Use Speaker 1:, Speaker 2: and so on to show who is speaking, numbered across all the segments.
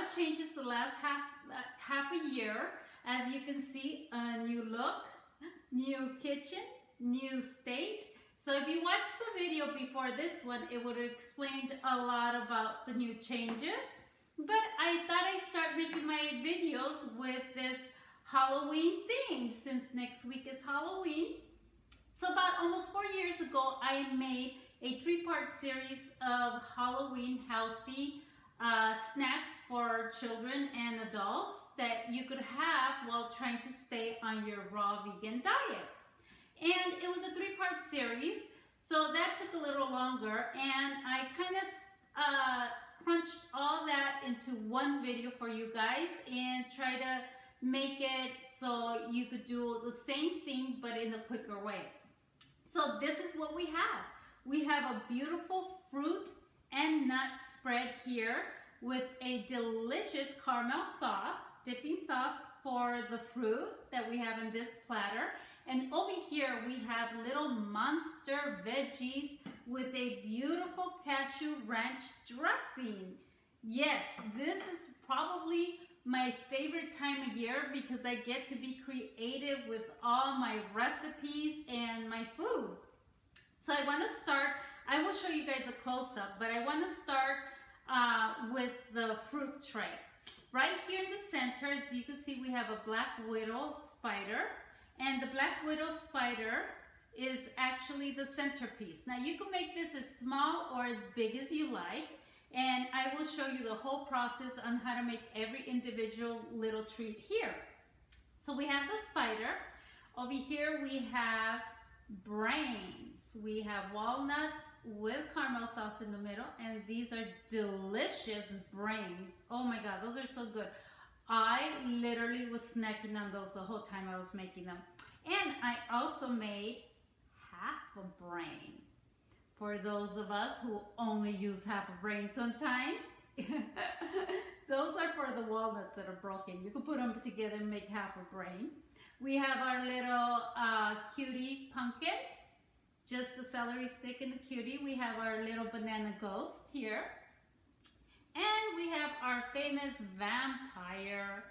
Speaker 1: of changes the last half a year. As you can see, a new look, new kitchen, new state. So if you watched the video before this one, it would have explained a lot about the new changes. But I thought I'd start making my videos with this Halloween theme, since next week is Halloween. So about almost 4 years ago, I made a 3-part series of Halloween healthy snacks for children and adults that you could have while trying to stay on your raw vegan diet. And it was a 3-part series, so that took a little longer, and I kind of crunched all that into one video for you guys and try to make it so you could do the same thing but in a quicker way. So this is what we have. We have a beautiful fruit and nut spread here with a delicious caramel sauce, dipping sauce for the fruit that we have in this platter. And over here we have little monster veggies with a beautiful cashew ranch dressing. Yes, this is probably my favorite time of year because I get to be creative with all my recipes and my food. So I want to start, I will show you guys a close-up, but I want to start with the fruit tray. Right here in the center, as you can see, we have a black widow spider, and the black widow spider is actually the centerpiece. Now you can make this as small or as big as you like, and I will show you the whole process on how to make every individual little treat here. So we have the spider. Over here we have brains. We have walnuts with caramel sauce in the middle, and these are delicious brains. Oh my God, those are so good. I literally was snacking on those the whole time I was making them. And I also made half a brain for those of us who only use half a brain sometimes. Those are for the walnuts that are broken. You can put them together and make half a brain. We have our little cutie pumpkins, just the celery stick and the cutie. We have our little banana ghost here. And we have our famous vampire,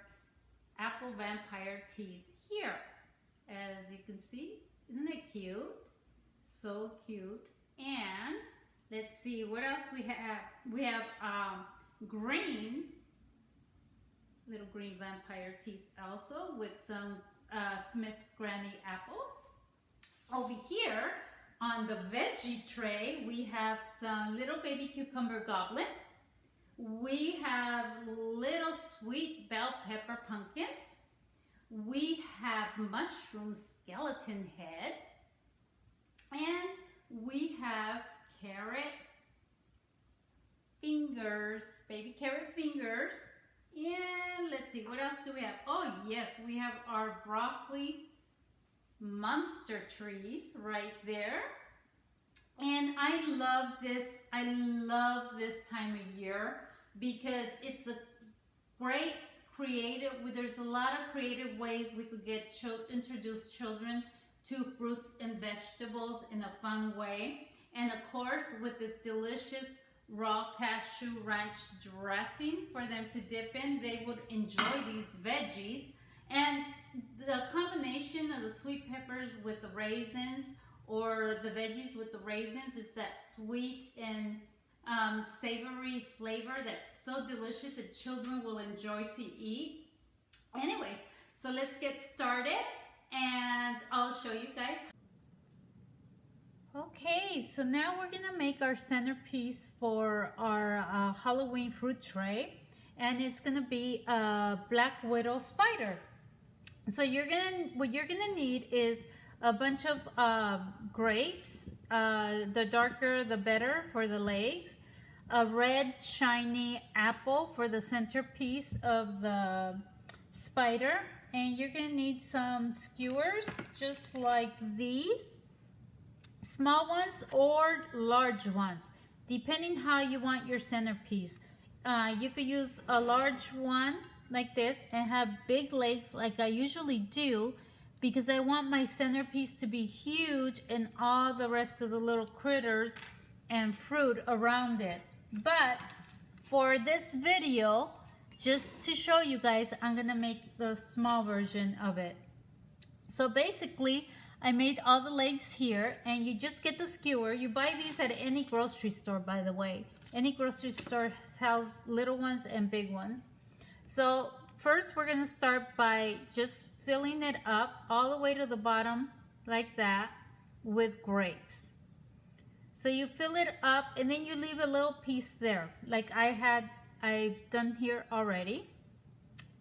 Speaker 1: apple vampire teeth here. As you can see, isn't it cute? So cute. And let's see what else we have. We have green, little green vampire teeth also with some Smith's Granny apples. Over here on the veggie tray, we have some little baby cucumber goblins. We have little sweet bell pepper pumpkins. We have mushroom skeleton heads. And we have carrot fingers, baby carrot fingers. And let's see, what else do we have? Oh yes, we have our broccoli monster trees right there. And I love this time of year because it's a great creative, there's a lot of creative ways we could introduce children to fruits and vegetables in a fun way. And of course, with this delicious raw cashew ranch dressing for them to dip in, they would enjoy these veggies. And the combination of the sweet peppers with the raisins, or the veggies with the raisins, is that sweet and savory flavor that's so delicious that children will enjoy to eat. Anyways, so let's get started and I'll show you guys. Okay, so now we're gonna make our centerpiece for our Halloween fruit tray, and it's gonna be a black widow spider. So what you're gonna need is a bunch of grapes, the darker the better for the legs, a red shiny apple for the centerpiece of the spider, and you're gonna need some skewers just like these, small ones or large ones, depending how you want your centerpiece. You could use a large one like this and have big legs like I usually do, because I want my centerpiece to be huge and all the rest of the little critters and fruit around it. But for this video, just to show you guys, I'm gonna make the small version of it. So basically, I made all the legs here, and you just get the skewer. You buy these at any grocery store, by the way. Any grocery store sells little ones and big ones. So first we're gonna start by just filling it up all the way to the bottom like that with grapes. So you fill it up and then you leave a little piece there like I've done here already.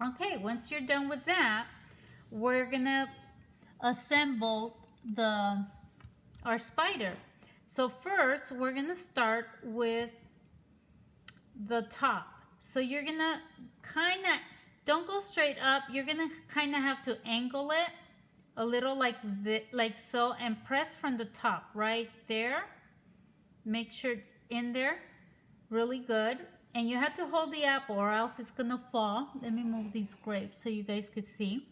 Speaker 1: Okay, once you're done with that, we're gonna assemble our spider. So first we're gonna start with the top. So you're gonna don't go straight up. You're gonna kind of have to angle it a little like so, and press from the top right there. Make sure it's in there really good, and you have to hold the apple or else it's gonna fall. Let me move these grapes so you guys can see.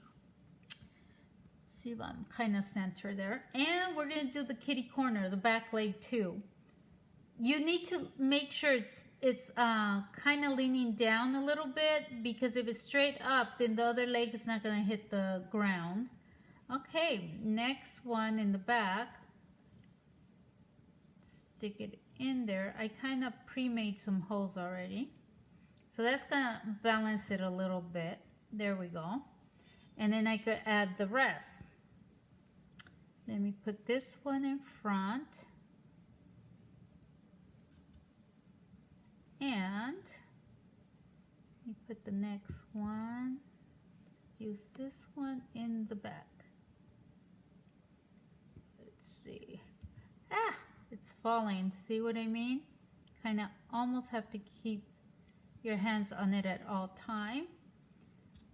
Speaker 1: See if I'm kind of center there. And we're gonna do the kitty corner, the back leg too. You need to make sure it's kind of leaning down a little bit, because if it's straight up, then the other leg is not gonna hit the ground. Okay, next one in the back. Stick it in there. I kind of pre-made some holes already. So that's gonna balance it a little bit. There we go. And then I could add the rest. Let me put this one in front. And let me put the next one. Let's use this one in the back. Let's see. Ah, it's falling. See what I mean? Kind of almost have to keep your hands on it at all time.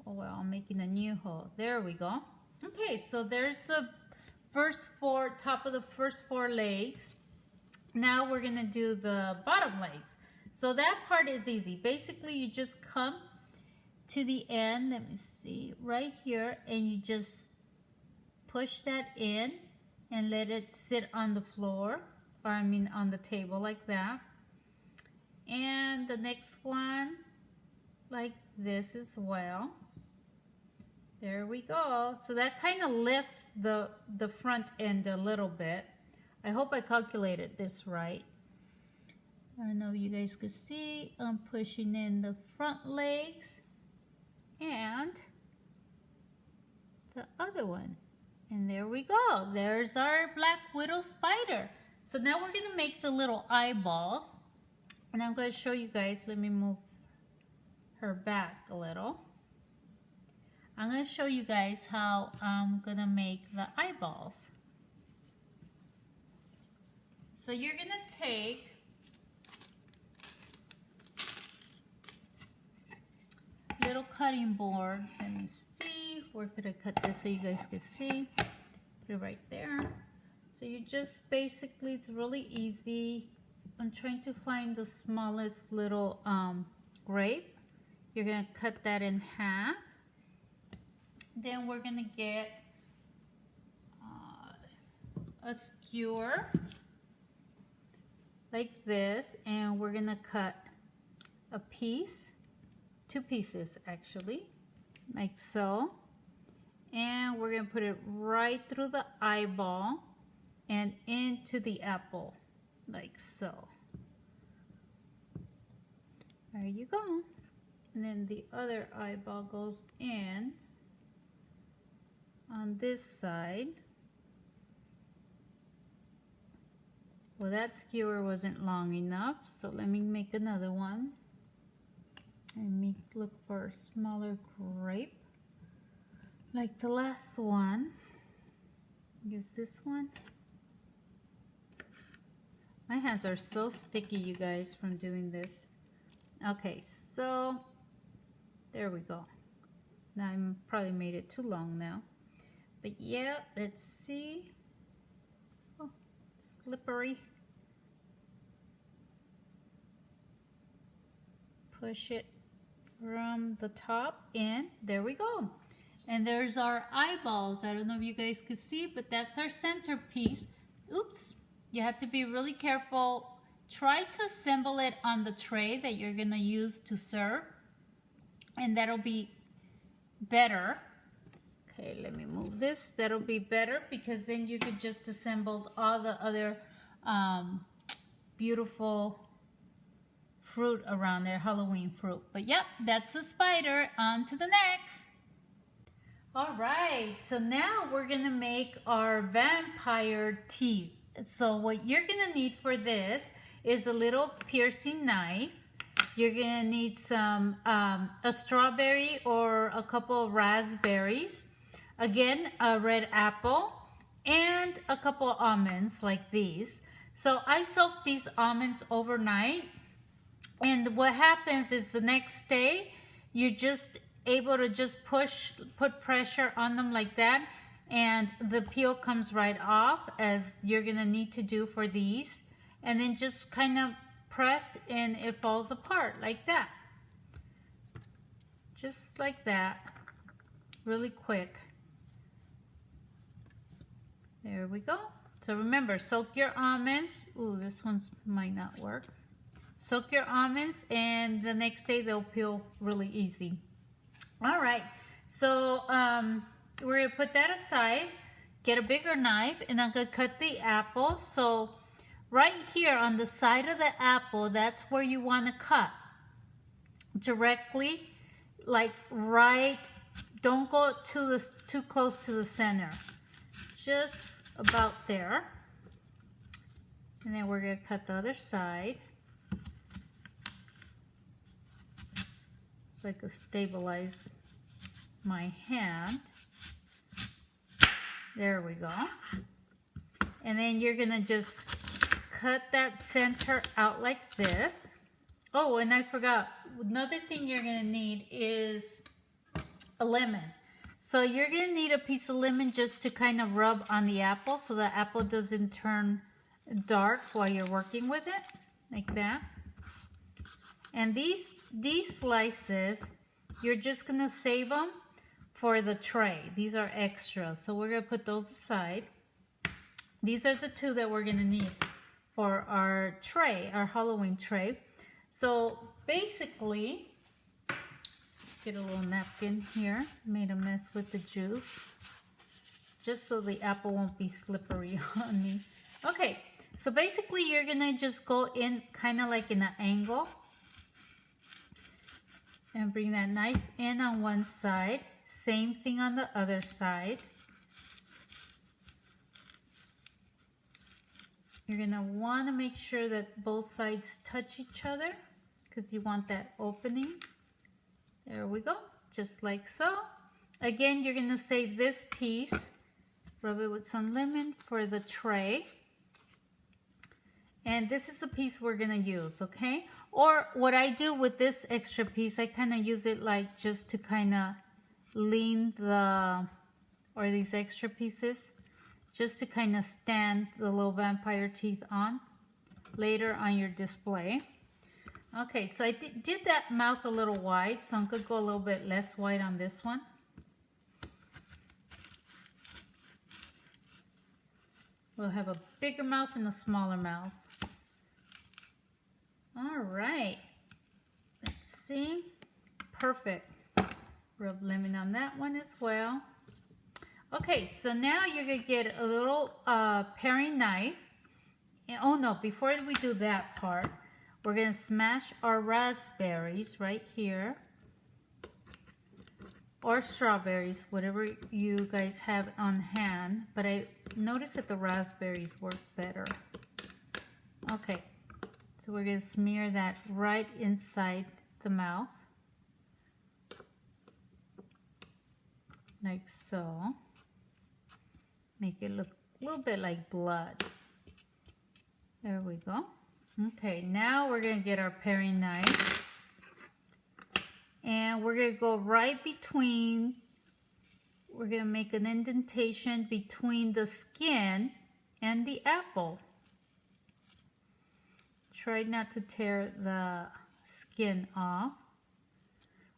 Speaker 1: Oh well, I'm making a new hole. There we go. Okay, so there's the top of the first four legs. Now we're gonna do the bottom legs. So that part is easy. Basically, you just come to the end, let me see, right here, and you just push that in and let it sit on the floor, or I mean on the table like that. And the next one, like this as well. There we go. So that kind of lifts the front end a little bit. I hope I calculated this right. I don't know if you guys could see. I'm pushing in the front legs and the other one. And there we go. There's our black widow spider. So now we're gonna make the little eyeballs. And I'm gonna show you guys, let me move her back a little. I'm gonna show you guys how I'm gonna make the eyeballs. So you're gonna take little cutting board. Let me see, where could I cut this so you guys can see? Put it right there. So you just basically, it's really easy. I'm trying to find the smallest little grape. You're gonna cut that in half. Then we're gonna get a skewer like this, and we're gonna cut a piece, 2 pieces actually, like so. And we're gonna put it right through the eyeball and into the apple, like so. There you go. And then the other eyeball goes in on this side. Well, that skewer wasn't long enough, so let me make another one. Let me look for a smaller grape, like the last one. Use this one. My hands are so sticky, you guys, from doing this. Okay, so there we go. Now I probably made it too long now. But yeah, let's see. Oh, slippery. Push it from the top in. There we go. And there's our eyeballs. I don't know if you guys can see, but that's our centerpiece. Oops. You have to be really careful. Try to assemble it on the tray that you're gonna use to serve. and that'll be better. Okay, let me move this. That'll be better because then you could just assemble all the other beautiful fruit around there, Halloween fruit. But yep, that's the spider. On to the next. All right, so now we're gonna make our vampire teeth. So what you're gonna need for this is a little piercing knife. You're gonna need some a strawberry or a couple of raspberries. Again, a red apple and a couple of almonds like these. So I soaked these almonds overnight, and what happens is the next day you're just able to just put pressure on them like that, and the peel comes right off, as you're gonna need to do for these, and then just kind of press and it falls apart like that, just like that, really quick. There we go. So remember, soak your almonds. Ooh, this one might not work. Soak your almonds, and the next day they'll peel really easy. All right, so we're gonna put that aside, get a bigger knife, and I'm gonna cut the apple. So right here on the side of the apple, that's where you wanna cut. Directly, like right, don't go too close to the center. Just about there. And then we're gonna cut the other side. If I could stabilize my hand. There we go. And then you're gonna just cut that center out like this. Oh, and I forgot, another thing you're gonna need is a lemon. So you're gonna need a piece of lemon just to kind of rub on the apple so the apple doesn't turn dark while you're working with it, like that. And these slices, you're just gonna save them for the tray. These are extra, so we're gonna put those aside. These are the two that we're gonna need for our tray, our Halloween tray. So basically, get a little napkin here, made a mess with the juice, just so the apple won't be slippery on me. Okay, so basically you're gonna just go in kind of like in an angle and bring that knife in on one side, same thing on the other side. You're gonna wanna make sure that both sides touch each other because you want that opening. There we go, just like so. Again, you're gonna save this piece, rub it with some lemon for the tray. And this is the piece we're gonna use, okay? Or what I do with this extra piece, I kind of use it like just to kind of lean or these extra pieces, just to kind of stand the little vampire teeth on later on your display. Okay, so I did that mouth a little wide, so I'm gonna go a little bit less wide on this one. We'll have a bigger mouth and a smaller mouth. All right, let's see, perfect. Rub lemon on that one as well. Okay, so now you're gonna get a little paring knife. And, oh no, before we do that part, we're gonna smash our raspberries right here, or strawberries, whatever you guys have on hand, but I noticed that the raspberries work better. Okay, so we're gonna smear that right inside the mouth, like so. Make it look a little bit like blood. There we go. Okay, now we're gonna get our paring knife, and we're gonna go right between, we're gonna make an indentation between the skin and the apple. Try not to tear the skin off.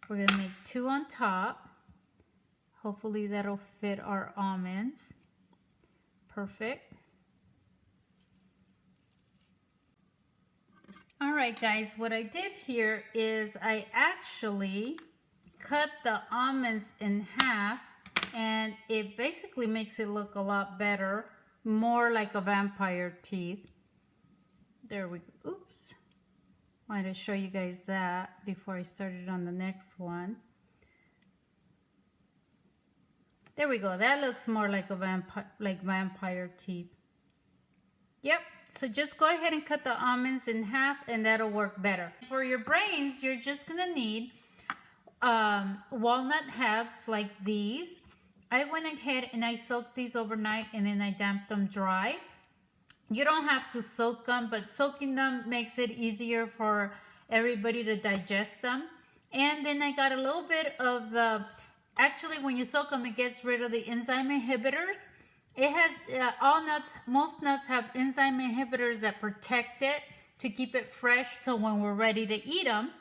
Speaker 1: We're gonna make two on top. Hopefully that'll fit our almonds. Perfect. All right, guys, what I did here is I actually cut the almonds in half, and it basically makes it look a lot better, more like a vampire teeth. There we go. Oops. Wanted to show you guys that before I started on the next one. There we go. That looks more like a vampire teeth. Yep. So just go ahead and cut the almonds in half, and that'll work better. For your brains, you're just gonna need walnut halves like these. I went ahead and I soaked these overnight, and then I damped them dry. You don't have to soak them, but soaking them makes it easier for everybody to digest them. And then I got a little bit of the, actually when you soak them, it gets rid of the enzyme inhibitors. It has, all nuts, most nuts have enzyme inhibitors that protect it to keep it fresh, so when we're ready to eat them.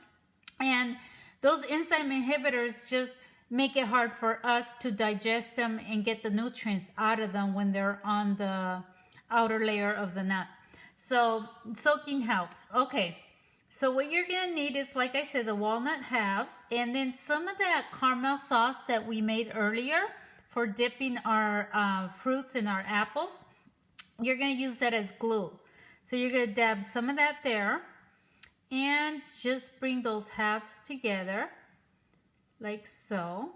Speaker 1: And those enzyme inhibitors just make it hard for us to digest them and get the nutrients out of them when they're on the outer layer of the nut. So soaking helps. Okay, so what you're gonna need is, like I said, the walnut halves, and then some of that caramel sauce that we made earlier for dipping our fruits and our apples. You're gonna use that as glue. So you're gonna dab some of that there, and just bring those halves together like so.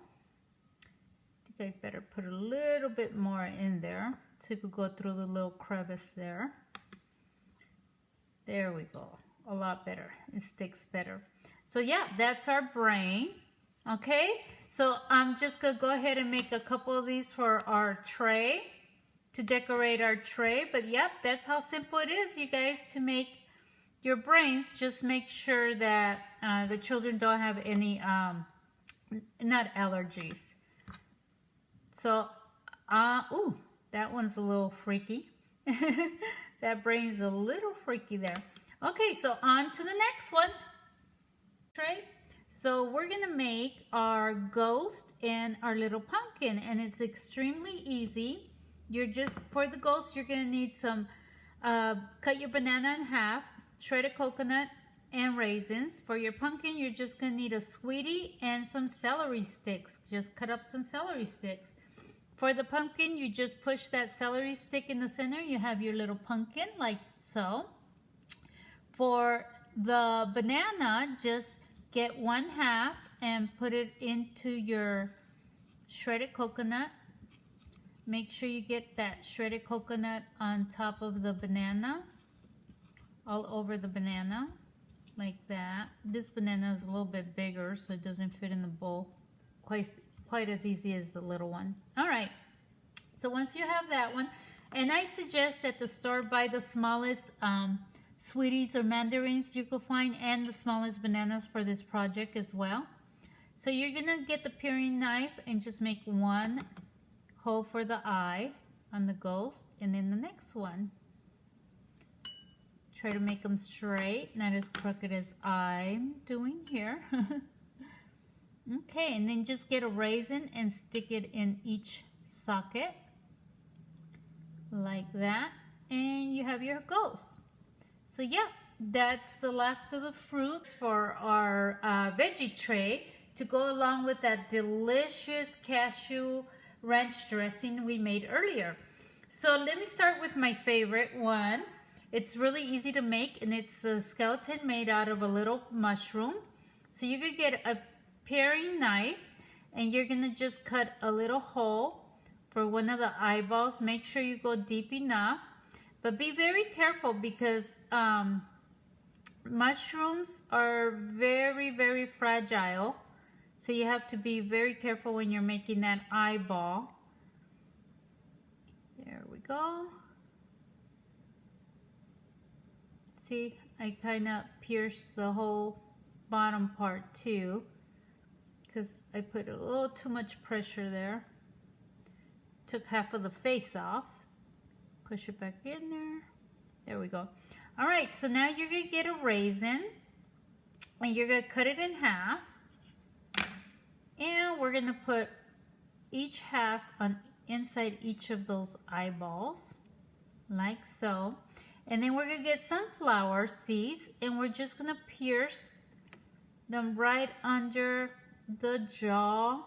Speaker 1: I think I better put a little bit more in there so you could go through the little crevice there. There we go. A lot better. It sticks better. So yeah, that's our brain. Okay, so I'm just gonna go ahead and make a couple of these for our tray, to decorate our tray. But yep, that's how simple it is, you guys, to make your brains. Just make sure that the children don't have any nut allergies. So, ooh, that one's a little freaky. That brain's a little freaky there. Okay, so on to the next one. Tray. So we're gonna make our ghost and our little pumpkin, and it's extremely easy. You're just, for the ghost, you're gonna need some, cut your banana in half, shredded coconut, and raisins. For your pumpkin, you're just gonna need a sweetie and some celery sticks. Just cut up some celery sticks. For the pumpkin, you just push that celery stick in the center. You have your little pumpkin like so. For the banana, just get one half and put it into your shredded coconut. Make sure you get that shredded coconut on top of the banana, all over the banana, like that. This banana is a little bit bigger, so it doesn't fit in the bowl quite as easy as the little one. All right, so once you have that one, and I suggest at the store buy the smallest sweeties or mandarins you could find, and the smallest bananas for this project as well. So you're gonna get the paring knife and just make one hole for the eye on the ghost, and then the next one. Try to make them straight, not as crooked as I'm doing here. Okay, and then just get a raisin and stick it in each socket like that, and you have your ghost. So yeah, that's the last of the fruits for our veggie tray to go along with that delicious cashew ranch dressing we made earlier. So let me start with my favorite one. It's really easy to make, and it's a skeleton made out of a little mushroom. So you could get a paring knife, and you're gonna just cut a little hole for one of the eyeballs. Make sure you go deep enough, but be very careful because mushrooms are very, very fragile. So you have to be very careful when you're making that eyeball. There we go. See, I kind of pierced the whole bottom part too, because I put a little too much pressure there. Took half of the face off. Push it back in there. There we go. All right, so now you're gonna get a raisin, and you're gonna cut it in half. And we're gonna put each half on inside each of those eyeballs, like so. And then we're gonna get sunflower seeds, and we're just gonna pierce them right under the jaw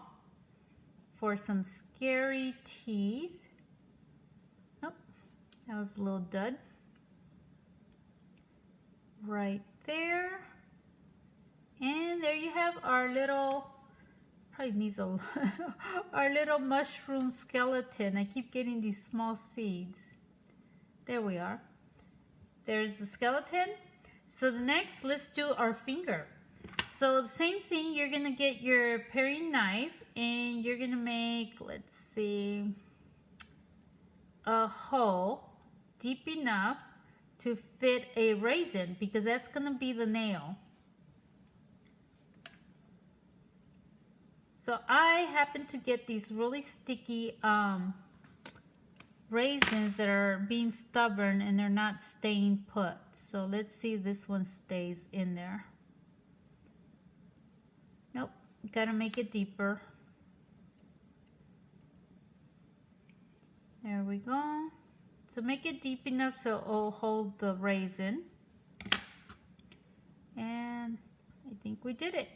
Speaker 1: for some scary teeth. Oh, that was a little dud. Right there. And there you have our little, probably needs a our little mushroom skeleton. I keep getting these small seeds. There we are. There's the skeleton. So the next, let's do our finger. So the same thing, you're gonna get your paring knife and you're gonna make, let's see, a hole deep enough to fit a raisin, because that's gonna be the nail. So I happen to get these really sticky raisins that are being stubborn and they're not staying put. So let's see if this one stays in there. Nope, gotta make it deeper. There we go. So make it deep enough so it'll hold the raisin. And I think we did it.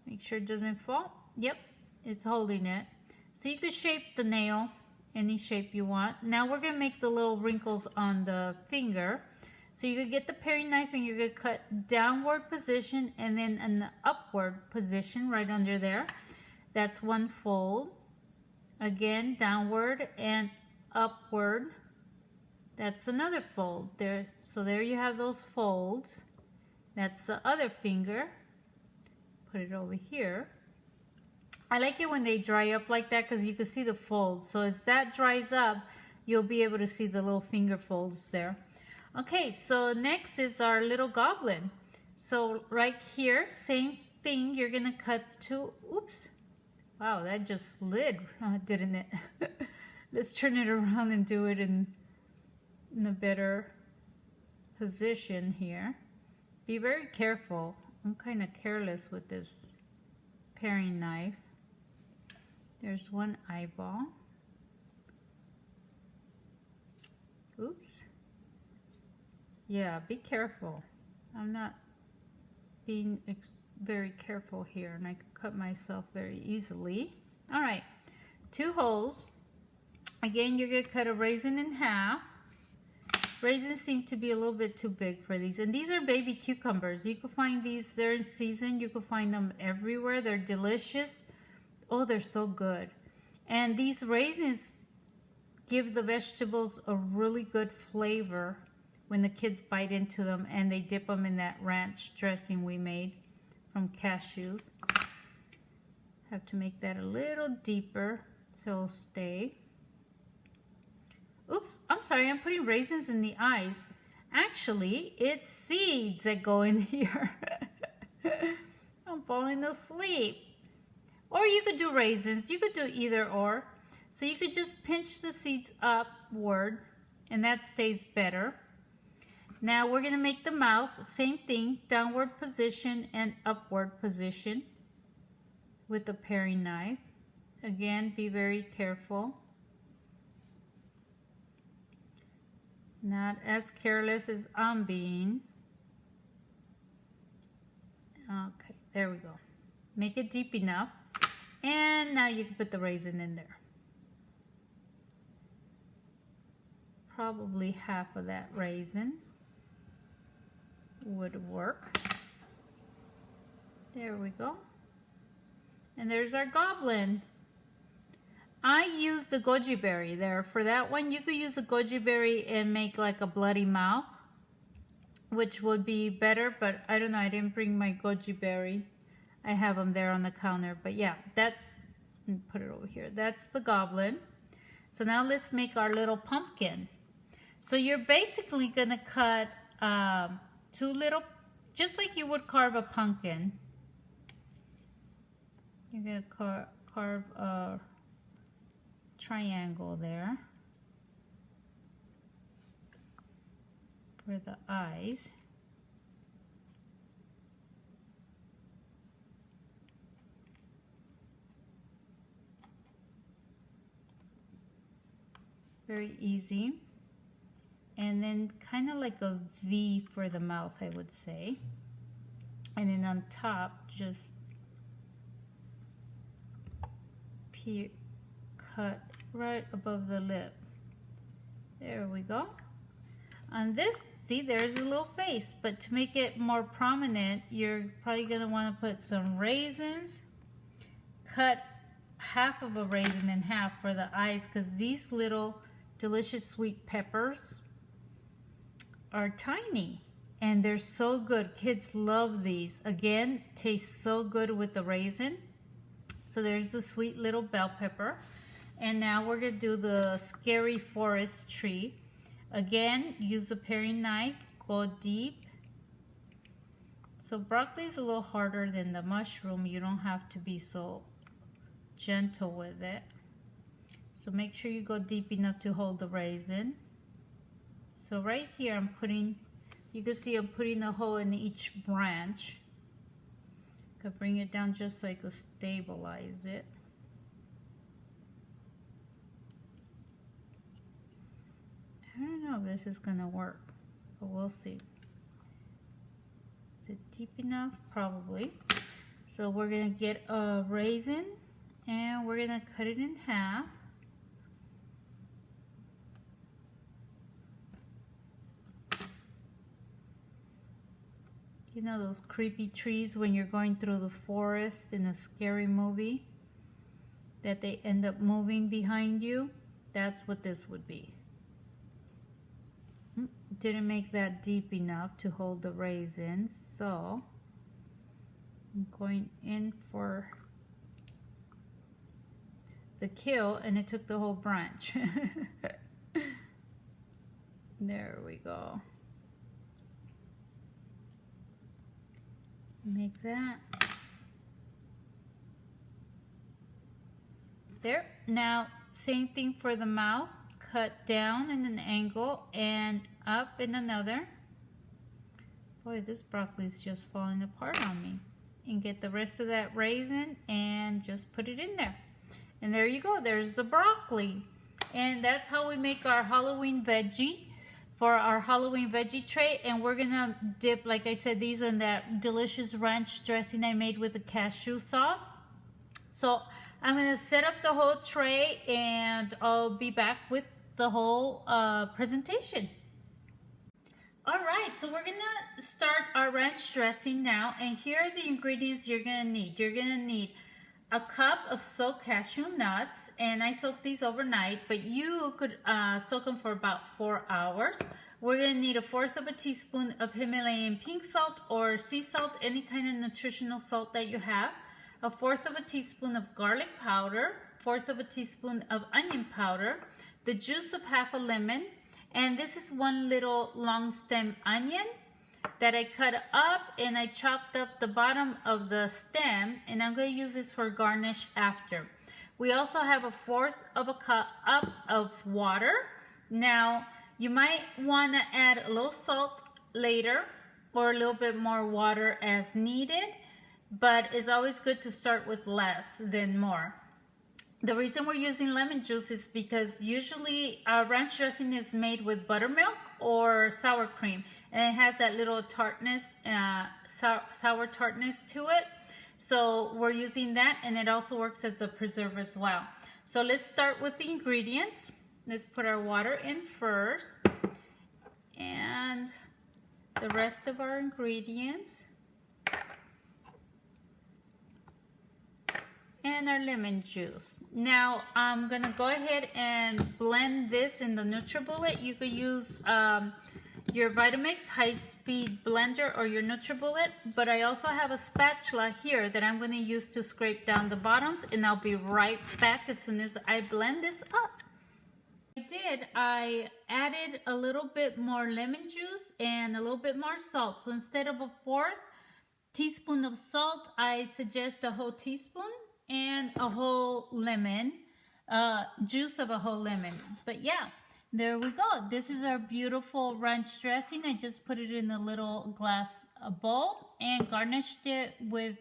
Speaker 1: Make sure it doesn't fall. Yep, it's holding it. So you could shape the nail any shape you want. Now we're gonna make the little wrinkles on the finger. So you could get the paring knife and you're gonna cut downward position and then an upward position right under there. That's one fold. Again, downward and upward. That's another fold there. So there you have those folds. That's the other finger. Put it over here. I like it when they dry up like that because you can see the folds. So as that dries up, you'll be able to see the little finger folds there. Okay, so next is our little goblin. So right here, same thing, you're gonna cut two, oops. Wow, that just slid, didn't it? Let's turn it around and do it in a better position here. Be very careful. I'm kind of careless with this paring knife. There's one eyeball. Oops. Yeah, be careful. I'm not being very careful here, and I could cut myself very easily. All right, two holes. Again, you're gonna cut a raisin in half. Raisins seem to be a little bit too big for these. And these are baby cucumbers. You can find these, they're in season. You can find them everywhere. They're delicious. Oh, they're so good. And these raisins give the vegetables a really good flavor when the kids bite into them and they dip them in that ranch dressing we made from cashews. Have to make that a little deeper so it'll stay. Oops, I'm sorry, I'm putting raisins in the eyes. Actually, it's seeds that go in here. I'm falling asleep. Or you could do raisins. You could do either or. So you could just pinch the seeds upward and that stays better. Now we're going to make the mouth. Same thing, downward position and upward position with the paring knife. Again, be very careful. Not as careless as I'm being. Okay, there we go. Make it deep enough. And now you can put the raisin in there. Probably half of that raisin would work. There we go. And there's our goblin. I used a goji berry there. For that one, you could use a goji berry and make like a bloody mouth, which would be better, but I don't know, I didn't bring my goji berry. I have them there on the counter, but yeah, that's, put it over here. That's the goblin. So now let's make our little pumpkin. So you're basically gonna cut two little, just like you would carve a pumpkin. You're gonna carve a triangle there for the eyes. Very easy. And then kind of like a V for the mouth, I would say. And then on top, just here, cut right above the lip. There we go. On this, see, there's a little face, but to make it more prominent, you're probably gonna wanna put some raisins. Cut half of a raisin in half for the eyes, because these little delicious sweet peppers are tiny and they're so good. Kids love these. Again, tastes so good with the raisin. So there's the sweet little bell pepper. And now we're gonna do the scary forest tree. Again, use a paring knife, go deep. So broccoli is a little harder than the mushroom. You don't have to be so gentle with it. So make sure you go deep enough to hold the raisin. So right here I'm putting, you can see I'm putting a hole in each branch. Could bring it down just so I could stabilize it. I don't know if this is gonna work, but we'll see. Is it deep enough? Probably. So we're gonna get a raisin and we're gonna cut it in half. You know those creepy trees when you're going through the forest in a scary movie that they end up moving behind you? That's what this would be. Didn't make that deep enough to hold the raisins, so I'm going in for the kill, and it took the whole branch. There we go. Make that. There. Now, same thing for the mouth. Cut down in an angle and up in another. Boy, this broccoli is just falling apart on me. And get the rest of that raisin and just put it in there. And there you go. There's the broccoli. And that's how we make our Halloween veggie. For our Halloween veggie tray, and we're gonna dip, like I said, these in that delicious ranch dressing I made with the cashew sauce. So I'm gonna set up the whole tray and I'll be back with the whole presentation. All right, so we're gonna start our ranch dressing now, and here are the ingredients you're gonna need. You're gonna need a cup of soaked cashew nuts, and I soaked these overnight, but you could soak them for about 4 hours. We're gonna need 1/4 of a teaspoon of Himalayan pink salt or sea salt, any kind of nutritional salt that you have. 1/4 of a teaspoon of garlic powder, 1/4 of a teaspoon of onion powder, the juice of half a lemon, and this is one little long stem onion that I cut up, and I chopped up the bottom of the stem, and I'm going to use this for garnish after. We also have 1/4 of a cup of water. Now, you might want to add a little salt later or a little bit more water as needed, but it's always good to start with less than more. The reason we're using lemon juice is because usually our ranch dressing is made with buttermilk or sour cream, and it has that little tartness, sour tartness to it. So we're using that, and it also works as a preserve as well. So let's start with the ingredients. Let's put our water in first, and the rest of our ingredients, and our lemon juice. Now I'm gonna go ahead and blend this in the NutriBullet. You could use your Vitamix high-speed blender or your NutriBullet, but I also have a spatula here that I'm going to use to scrape down the bottoms, and I'll be right back as soon as I blend this up. I added a little bit more lemon juice and a little bit more salt. So instead of 1/4 teaspoon of salt, I suggest a whole teaspoon and a whole lemon, juice of a whole lemon. But yeah, there we go. This is our beautiful ranch dressing. I just put it in a little glass bowl and garnished it with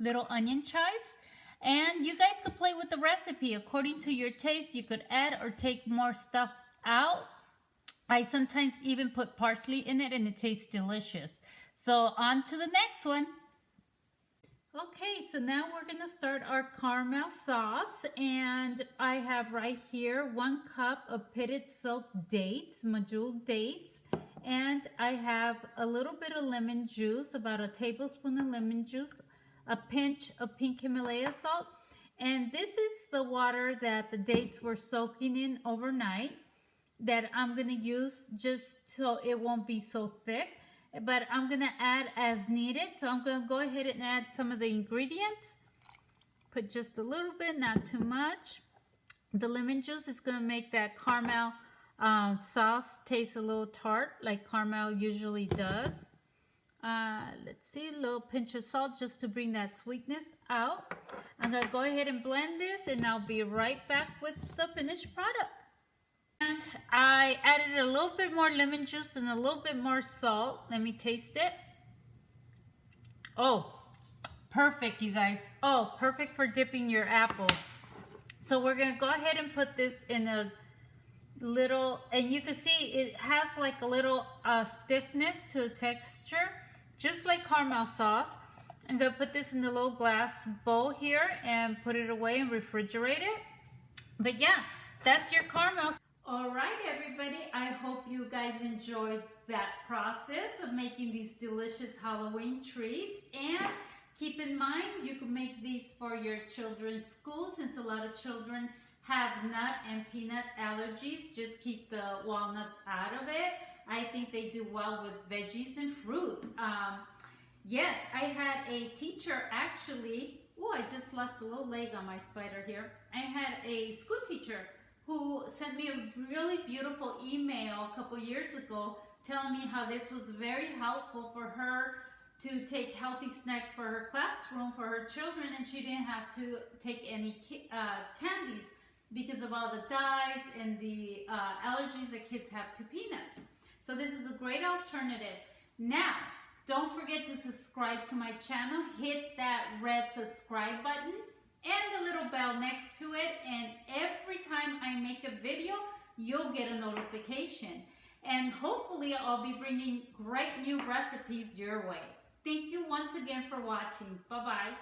Speaker 1: little onion chives. And you guys could play with the recipe according to your taste. You could add or take more stuff out. I sometimes even put parsley in it, and it tastes delicious. So on to the next one. Okay, so now we're gonna start our caramel sauce, and I have right here 1 cup of pitted soaked dates, medjool dates, and I have a little bit of lemon juice, about a tablespoon of lemon juice, a pinch of pink Himalaya salt, and this is the water that the dates were soaking in overnight that I'm gonna use just so it won't be so thick. But I'm gonna add as needed. So I'm gonna go ahead and add some of the ingredients. Put just a little bit, not too much. The lemon juice is gonna make that caramel sauce taste a little tart, like caramel usually does. Let's see, a little pinch of salt just to bring that sweetness out. I'm gonna go ahead and blend this, and I'll be right back with the finished product. And I added a little bit more lemon juice and a little bit more salt. Let me taste it. Oh, perfect, you guys. Oh, perfect for dipping your apples. So we're going to go ahead and put this in a little, and you can see it has like a little stiffness to the texture, just like caramel sauce. I'm going to put this in the little glass bowl here and put it away and refrigerate it. But yeah, that's your caramel. All right, everybody, I hope you guys enjoyed that process of making these delicious Halloween treats. And keep in mind, you can make these for your children's school, since a lot of children have nut and peanut allergies. Just keep the walnuts out of it. I think they do well with veggies and fruit. Yes, I had a teacher actually, oh, I just lost a little leg on my spider here. I had a school teacher who sent me a really beautiful email a couple years ago telling me how this was very helpful for her to take healthy snacks for her classroom, for her children, and she didn't have to take any candies because of all the dyes and the allergies that kids have to peanuts. So this is a great alternative. Now, don't forget to subscribe to my channel. Hit that red subscribe button and the little bell next to it, and every time I make a video, you'll get a notification. And hopefully I'll be bringing great new recipes your way. Thank you once again for watching. Bye-bye.